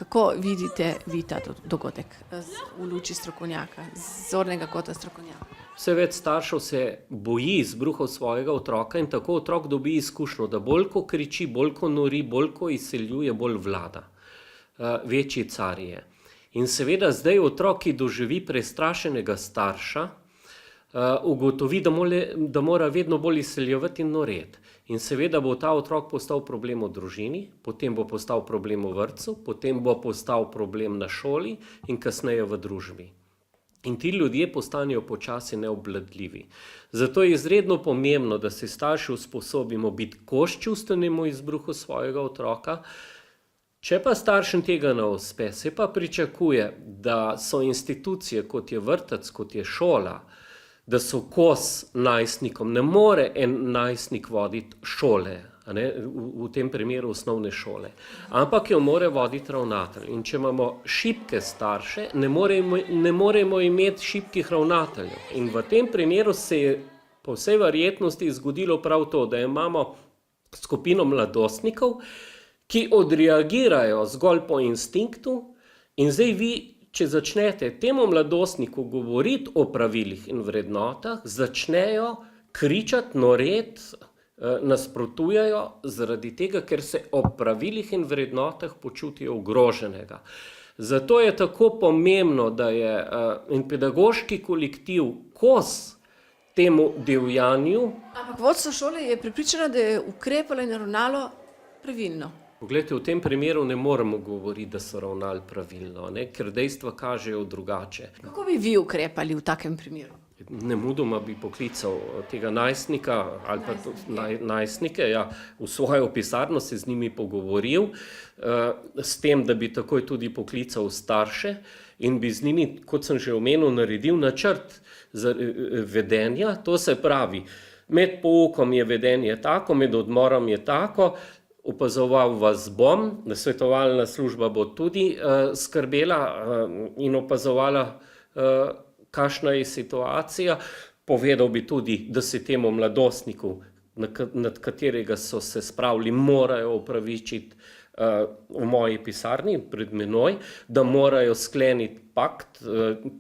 Kako vidite vi ta dogodek v luči strokovnjaka, z zornega kota strokovnjaka? Vse več staršev se boji izbruhov svojega otroka in tako otrok dobi izkušnjo, da bolj ko kriči, bolj ko nori, bolj ko izseljuje, bolj vlada. Večji car je. In seveda zdaj otrok, ki doživi prestrašenega starša, ugotovi, da mora vedno bolj izseljevati in noreti. In seveda bo ta otrok postal problem v družini, potem bo postal problem v vrtcu, potem bo postal problem na šoli in kasneje v družbi. In ti ljudje postanejo počasi neobvladljivi. Zato je izredno pomembno, da se starši usposobimo biti kos čustvenemu izbruhu svojega otroka. Če pa staršem tega ne uspe, se pa pričakuje, da so institucije, kot je vrtec, kot je šola, da so kos najstnikom. Ne more en najstnik voditi šole, v tem primeru osnovne šole, ampak jo more voditi ravnatelj. In če imamo šibke starše, ne moremo imeti šibkih ravnateljev. In v tem primeru se je po vsej verjetnosti zgodilo prav to, da imamo skupino mladostnikov, ki odreagirajo zgolj po instinktu, in zdaj vi, če začnete temu mladostniku govoriti o pravilih in vrednotah, začnejo kričati, noreti, nasprotujejo zaradi tega, ker se o pravilih in vrednotah počutijo ogroženega. Zato je tako pomembno, da je in pedagoški kolektiv kos temu divjanju. Ampak vodstvo šole je prepričano, da je ukrepalo in ravnalo pravilno. Poglejte, v tem primeru ne moremo govoriti, da so ravnali pravilno, ker dejstva kažejo drugače. Kako bi vi ukrepali v takem primeru? Nemudoma bi poklical tega najstnika ali pa najstnike, v svojo pisarno se z njimi pogovoril, s tem, da bi takoj tudi poklical starše in bi z njimi, kot sem že omenil, naredil načrt vedenja. To se pravi, med poukom je vedenje tako, med odmorom je tako, opazoval vas bom, svetovalna služba bo tudi skrbela in opazovala, kakšna je situacija. Povedal bi tudi, da se temu mladostniku, nad katerega so se spravili, morajo opravičiti v moji pisarni pred menoj, da morajo skleniti pakt,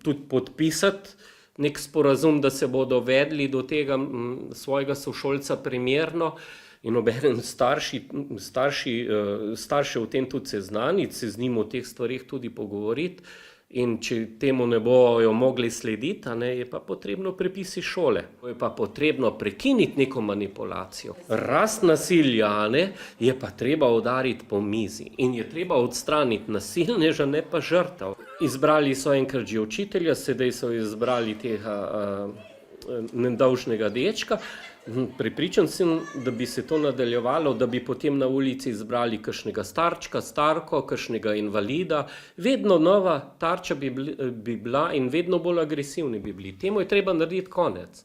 tudi podpisati nek sporazum, da se bodo vedli do tega svojega sošolca primerno. In obenem starše v tem tudi seznaniti, se z njim o teh stvarih tudi pogovoriti. In če temu ne bojo mogli slediti, je pa potrebno prepis iz šole. Je pa potrebno prekiniti neko manipulacijo. Rast nasilja je pa treba udariti po mizi in je treba odstraniti nasilneža, ne pa žrtev. Izbrali so enkrat že učitelja, sedaj so izbrali tega nedolžnega dečka. Prepričan sem, da bi se to nadaljevalo, da bi potem na ulici izbrali kakšnega starčka, starko, kakšnega invalida. Vedno nova tarča bi bila in vedno bolj agresivni bi bili. Temu je treba narediti konec.